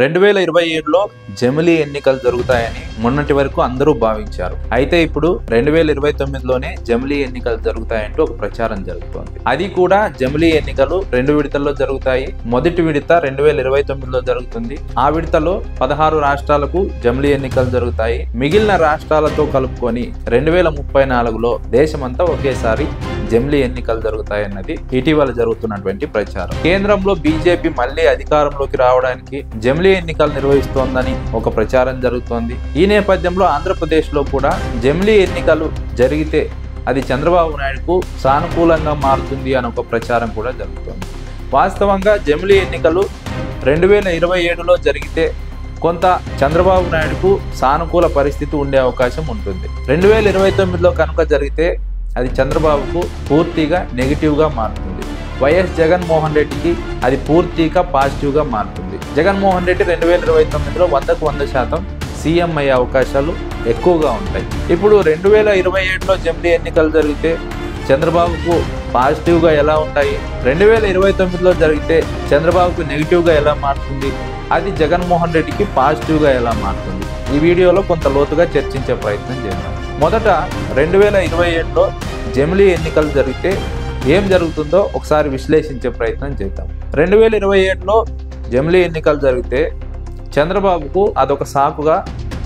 2027లో జమిలీ ఎన్నికలు జరుగుతాయని మొన్నటి వరకు అందరూ భావించారు. అయితే ఇప్పుడు 2029లోనే జమిలీ ఎన్నికలు జరుగుతాయంటూ ఒక ప్రచారం జరుగుతోంది. అది కూడా జమిలీ ఎన్నికలు 2 విడతల్లో జరుగుతాయి. మొదటి విడత 2029లో జరుగుతుంది. ఆ విడతలో 16 రాష్ట్రాలకు జమిలీ ఎన్నికలు జరుగుతాయి. మిగిలిన రాష్ట్రాలతో కలుపుకొని 2034లో దేశమంతా ఒకేసారి జమిలీ ఎన్నికలు జరుగుతాయన్నది ఇటీవల జరుగుతున్నటువంటి ప్రచారం. కేంద్రంలో బీజేపీ మళ్లీ అధికారంలోకి రావడానికి జమిలీ ఎన్నికలు నిర్వహిస్తోందని ఒక ప్రచారం జరుగుతోంది. ఈ నేపథ్యంలో ఆంధ్రప్రదేశ్ లో కూడా జమిలీ ఎన్నికలు జరిగితే అది చంద్రబాబు నాయుడుకు సానుకూలంగా మారుతుంది అని ఒక ప్రచారం కూడా జరుగుతోంది. వాస్తవంగా జమిలీ ఎన్నికలు 2027లో జరిగితే కొంత చంద్రబాబు నాయుడుకు సానుకూల పరిస్థితి ఉండే అవకాశం ఉంటుంది. 2029లో కనుక జరిగితే అది చంద్రబాబుకు పూర్తిగా నెగిటివ్గా మారుతుంది. వైఎస్ జగన్మోహన్ రెడ్డికి అది పూర్తిగా పాజిటివ్గా మారుతుంది. జగన్మోహన్ రెడ్డి 2029లో 100% సీఎం అయ్యే అవకాశాలు ఎక్కువగా ఉంటాయి. ఇప్పుడు 2027లో జమిలీ ఎన్నికలు జరిగితే చంద్రబాబుకు పాజిటివ్గా ఎలా ఉంటాయి, 2029లో జరిగితే చంద్రబాబుకు నెగిటివ్గా ఎలా మారుతుంది, అది జగన్మోహన్ రెడ్డికి పాజిటివ్గా ఎలా మారుతుంది, ఈ వీడియోలో కొంత లోతుగా చర్చించే ప్రయత్నం చేద్దాం. మొదట 2027లో జమిలీ ఎన్నికలు జరిగితే ఏం జరుగుతుందో ఒకసారి విశ్లేషించే ప్రయత్నం చేద్దాం. 2027లో జమిలీ ఎన్నికలు జరిగితే చంద్రబాబుకు అదొక సాకుగా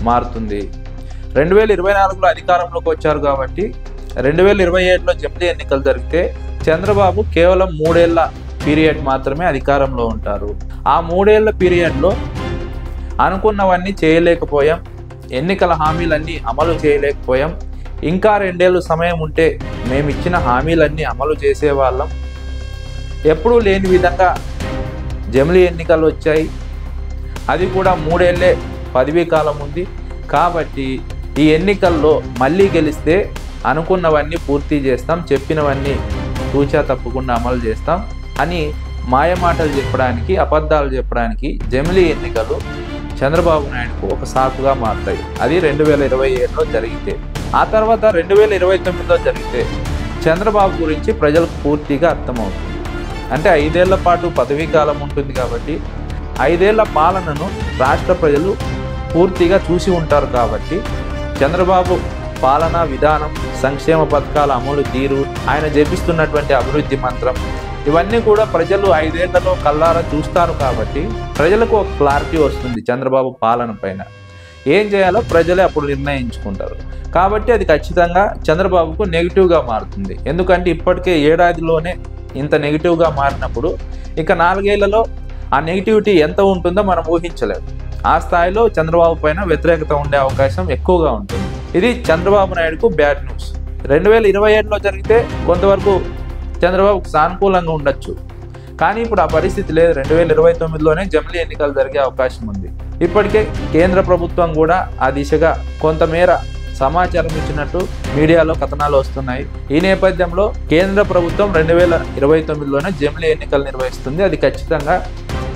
మారుతుంది. 2024లో అధికారంలోకి వచ్చారు కాబట్టి 2027లో జమిలీ ఎన్నికలు జరిగితే చంద్రబాబు కేవలం 3 ఏళ్ల పీరియడ్ మాత్రమే అధికారంలో ఉంటారు. ఆ 3 ఏళ్ల పీరియడ్లో అనుకున్నవన్నీ చేయలేకపోయాం, ఎన్నికల హామీలన్నీ అమలు చేయలేకపోయాం, ఇంకా 2 ఏళ్ళు సమయం ఉంటే మేము ఇచ్చిన హామీలన్నీ అమలు చేసేవాళ్ళం, ఎప్పుడూ లేని విధంగా జమిలీ ఎన్నికలు వచ్చాయి, అది కూడా 3 ఏళ్లే పదవీ కాలం ఉంది, కాబట్టి ఈ ఎన్నికల్లో మళ్ళీ గెలిస్తే అనుకున్నవన్నీ పూర్తి చేస్తాం, చెప్పినవన్నీ తూచా తప్పకుండా అమలు చేస్తాం అని మాయమాటలు చెప్పడానికి, అబద్ధాలు చెప్పడానికి జమిలీ ఎన్నికలు చంద్రబాబు నాయుడుకు ఒక సాకుగా మారుతాయి. అది 2027లో జరిగితే. ఆ తర్వాత 2029లో జరిగితే చంద్రబాబు గురించి ప్రజలకు పూర్తిగా అర్థమవుతుంది. అంటే 5 ఏళ్ల పాటు పదవీ కాలం ఉంటుంది కాబట్టి 5 ఏళ్ల పాలనను రాష్ట్ర ప్రజలు పూర్తిగా చూసి ఉంటారు. కాబట్టి చంద్రబాబు పాలనా విధానం, సంక్షేమ పథకాల అమలు తీరు, ఆయన జపిస్తున్నటువంటి అభివృద్ధి మంత్రం, ఇవన్నీ కూడా ప్రజలు 5 ఏళ్లలో కల్లారా చూస్తారు. కాబట్టి ప్రజలకు ఒక క్లారిటీ వస్తుంది చంద్రబాబు పాలన పైన. ఏం చేయాలో ప్రజలే అప్పుడు నిర్ణయించుకుంటారు. కాబట్టి అది ఖచ్చితంగా చంద్రబాబుకు నెగిటివ్గా మారుతుంది. ఎందుకంటే ఇప్పటికే ఏడాదిలోనే ఇంత నెగిటివ్గా మారినప్పుడు ఇక 4 ఏళ్లలో ఆ నెగిటివిటీ ఎంత ఉంటుందో మనం ఊహించలేము. ఆ స్థాయిలో చంద్రబాబు పైన వ్యతిరేకత ఉండే అవకాశం ఎక్కువగా ఉంటుంది. ఇది చంద్రబాబు నాయుడుకు బ్యాడ్ న్యూస్. 2027లో జరిగితే కొంతవరకు చంద్రబాబుకు సానుకూలంగా ఉండొచ్చు, కానీ ఇప్పుడు ఆ పరిస్థితి లేదు. 2029లోనే జమిలీ ఎన్నికలు జరిగే అవకాశం ఉంది. ఇప్పటికే కేంద్ర ప్రభుత్వం కూడా ఆ దిశగా కొంతమేర సమాచారం ఇచ్చినట్టు మీడియాలో కథనాలు వస్తున్నాయి. ఈ నేపథ్యంలో కేంద్ర ప్రభుత్వం 2029లోనే జమిలీ ఎన్నికలు నిర్వహిస్తుంది. అది ఖచ్చితంగా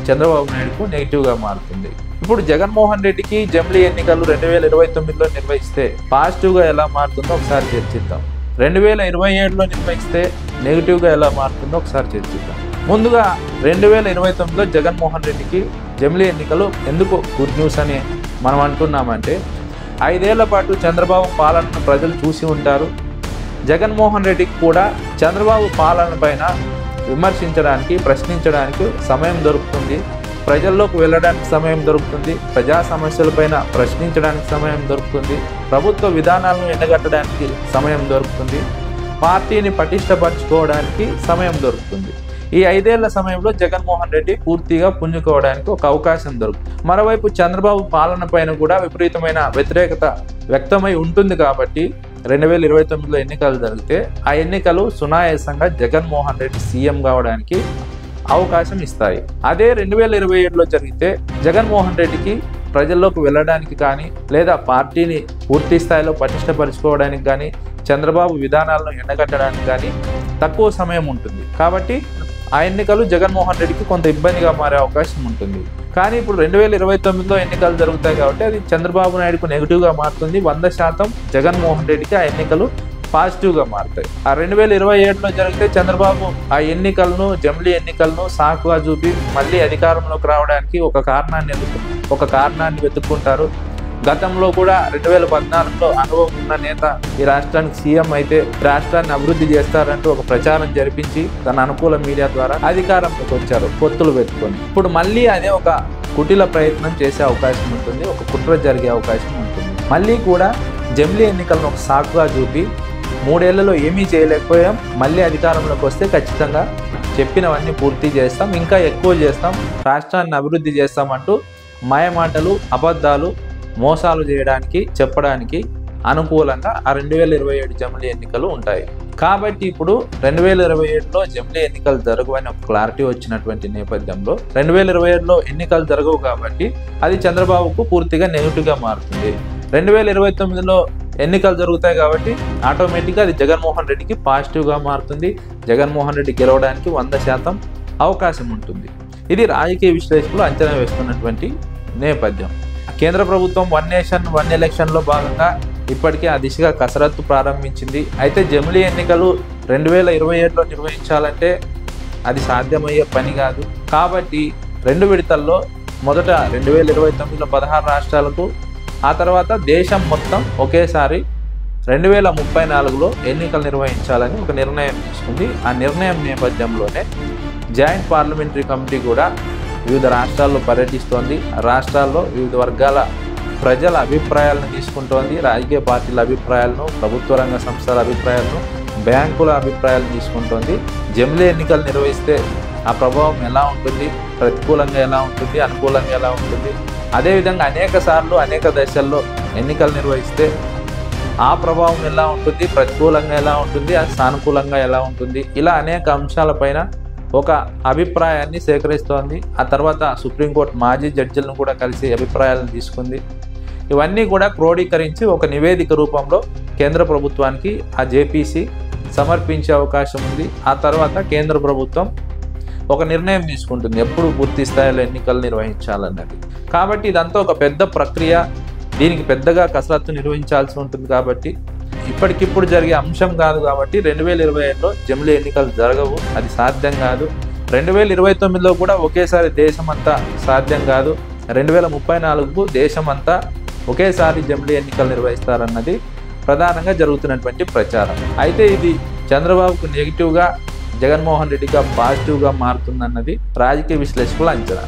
చంద్రబాబు నాయుడుకు నెగిటివ్గా మారుతుంది. ఇప్పుడు జగన్మోహన్ రెడ్డికి జమిలీ ఎన్నికలు 2029లో నిర్వహిస్తే పాజిటివ్గా ఎలా మారుతుందో ఒకసారి చర్చిద్దాం. 2027లో నిర్వహిస్తే నెగిటివ్గా ఎలా మారుతుందో ఒకసారి చర్చిద్దాం. ముందుగా 2029లో జగన్మోహన్ రెడ్డికి జమిలీ ఎన్నికలు ఎందుకు గుడ్ న్యూస్ అని మనం అంటున్నామంటే, 5 ఏళ్ల పాటు చంద్రబాబు పాలనను ప్రజలు చూసి ఉంటారు. జగన్మోహన్ రెడ్డికి కూడా చంద్రబాబు పాలన పైన విమర్శించడానికి, ప్రశ్నించడానికి సమయం దొరుకుతుంది, ప్రజల్లోకి వెళ్ళడానికి సమయం దొరుకుతుంది, ప్రజా సమస్యలపైన ప్రశ్నించడానికి సమయం దొరుకుతుంది, ప్రభుత్వ విధానాలను ఎండగట్టడానికి సమయం దొరుకుతుంది, పార్టీని పటిష్టపరచుకోవడానికి సమయం దొరుకుతుంది. ఈ 5 ఏళ్ల సమయంలో జగన్మోహన్ రెడ్డి పూర్తిగా పుంజుకోవడానికి ఒక అవకాశం దొరుకుతుంది. మరోవైపు చంద్రబాబు పాలన పైన కూడా విపరీతమైన వ్యతిరేకత వ్యక్తమై ఉంటుంది. కాబట్టి 2029లో ఎన్నికలు జరిగితే ఆ ఎన్నికలు సునాయాసంగా జగన్మోహన్ రెడ్డి సీఎం కావడానికి అవకాశం ఇస్తాయి. అదే 2027లో జరిగితే జగన్మోహన్ రెడ్డికి ప్రజల్లోకి వెళ్ళడానికి కానీ, లేదా పార్టీని పూర్తి స్థాయిలో పటిష్టపరుచుకోవడానికి కానీ, చంద్రబాబు విధానాలను ఎండగట్టడానికి కానీ తక్కువ సమయం ఉంటుంది. కాబట్టి ఆ ఎన్నికలు జగన్మోహన్ రెడ్డికి కొంత ఇబ్బందిగా మారే అవకాశం ఉంటుంది. కానీ ఇప్పుడు 2029లో ఎన్నికలు జరుగుతాయి కాబట్టి అది చంద్రబాబు నాయుడుకు నెగిటివ్గా మారుతుంది. 100% జగన్మోహన్ రెడ్డికి ఆ ఎన్నికలు పాజిటివ్గా మారుతాయి. ఆ 2027లో జరిగితే చంద్రబాబు ఆ ఎన్నికలను, జమిలీ ఎన్నికలను సాకుగా చూపి మళ్ళీ అధికారంలోకి రావడానికి ఒక కారణాన్ని వెతుక్కుంటారు. గతంలో కూడా 2014లో అనుభవం ఉన్న నేత ఈ రాష్ట్రానికి సీఎం అయితే రాష్ట్రాన్ని అభివృద్ధి చేస్తారంటూ ఒక ప్రచారం జరిపించి తన అనుకూల మీడియా ద్వారా అధికారంలోకి వచ్చారు పొత్తులు పెట్టుకొని. ఇప్పుడు మళ్ళీ అదే ఒక కుటిల ప్రయత్నం చేసే అవకాశం ఉంటుంది, ఒక కుట్ర జరిగే అవకాశం ఉంటుంది. మళ్ళీ కూడా జమిలీ ఎన్నికలను ఒక సాకుగా చూపి 3 ఏళ్లలో ఏమీ చేయలేకపోయాం, మళ్ళీ అధికారంలోకి వస్తే ఖచ్చితంగా చెప్పినవన్నీ పూర్తి చేస్తాం, ఇంకా ఎక్కువ చేస్తాం, రాష్ట్రాన్ని అభివృద్ధి చేస్తామంటూ మాయమాటలు, అబద్ధాలు, మోసాలు చెప్పడానికి అనుకూలంగా ఆ 2027 జమిలీ ఎన్నికలు ఉంటాయి. కాబట్టి ఇప్పుడు 2027లో జమిలీ ఎన్నికలు జరగవని ఒక క్లారిటీ వచ్చినటువంటి నేపథ్యంలో 2027లో ఎన్నికలు జరగవు కాబట్టి అది చంద్రబాబుకు పూర్తిగా నెగిటివ్గా మారుతుంది. 2029లో ఎన్నికలు జరుగుతాయి కాబట్టి ఆటోమేటిక్గా అది జగన్మోహన్ రెడ్డికి పాజిటివ్గా మారుతుంది. జగన్మోహన్ రెడ్డి గెలవడానికి 100% అవకాశం ఉంటుంది. ఇది రాజకీయ విశ్లేషకులు అంచనా వేస్తున్నటువంటి నేపథ్యం. కేంద్ర ప్రభుత్వం 1 నేషన్ 1 ఎలక్షన్లో భాగంగా ఇప్పటికే ఆ దిశగా కసరత్తు ప్రారంభించింది. అయితే జమిలీ ఎన్నికలు 2027లో నిర్వహించాలంటే అది సాధ్యమయ్యే పని కాదు. కాబట్టి 2 విడతల్లో మొదట 2029లో 16 రాష్ట్రాలకు, ఆ తర్వాత దేశం మొత్తం ఒకేసారి 2034లో ఎన్నికలు నిర్వహించాలని ఒక నిర్ణయం తీసుకుంది. ఆ నిర్ణయం నేపథ్యంలోనే జాయింట్ పార్లమెంటరీ కమిటీ కూడా వివిధ రాష్ట్రాల్లో పర్యటిస్తోంది. రాష్ట్రాల్లో వివిధ వర్గాల ప్రజల అభిప్రాయాలను తీసుకుంటోంది. రాజకీయ పార్టీల అభిప్రాయాలను, ప్రభుత్వ రంగ సంస్థల అభిప్రాయాలను, బ్యాంకుల అభిప్రాయాలను తీసుకుంటోంది. జమిలీ ఎన్నికలు నిర్వహిస్తే ఆ ప్రభావం ఎలా ఉంటుంది, ప్రతికూలంగా ఎలా ఉంటుంది, అనుకూలంగా ఎలా ఉంటుంది, అదేవిధంగా అనేక సార్లు అనేక దశల్లో ఎన్నికలు నిర్వహిస్తే ఆ ప్రభావం ఎలా ఉంటుంది, ప్రతికూలంగా ఎలా ఉంటుంది, సానుకూలంగా ఎలా ఉంటుంది, ఇలా అనేక అంశాలపైన ఒక అభిప్రాయాన్ని సేకరిస్తోంది. ఆ తర్వాత సుప్రీంకోర్టు మాజీ జడ్జిలను కూడా కలిసి అభిప్రాయాలను తీసుకుంది. ఇవన్నీ కూడా క్రోడీకరించి ఒక నివేదిక రూపంలో కేంద్ర ప్రభుత్వానికి ఆ జేపీసీ సమర్పించే అవకాశం ఉంది. ఆ తర్వాత కేంద్ర ప్రభుత్వం ఒక నిర్ణయం తీసుకుంటుంది ఎప్పుడు పూర్తి స్థాయిలో ఎన్నికలు నిర్వహించాలన్నది. కాబట్టి ఇదంతా ఒక పెద్ద ప్రక్రియ, దీనికి పెద్దగా కసరత్తు నిర్వహించాల్సి ఉంటుంది. కాబట్టి ఇప్పటికిప్పుడు జరిగే అంశం కాదు. కాబట్టి 2027లో జమిలీ ఎన్నికలు జరగవు, అది సాధ్యం కాదు. 2029లో కూడా ఒకేసారి దేశమంతా సాధ్యం కాదు. 2034కు దేశమంతా ఒకేసారి జమిలీ ఎన్నికలు నిర్వహిస్తారన్నది ప్రధానంగా జరుగుతున్నటువంటి ప్రచారం. అయితే ఇది చంద్రబాబుకు నెగిటివ్గా, జగన్మోహన్ రెడ్డిగా పాజిటివ్గా మారుతుందన్నది రాజకీయ విశ్లేషకుల అంచనా.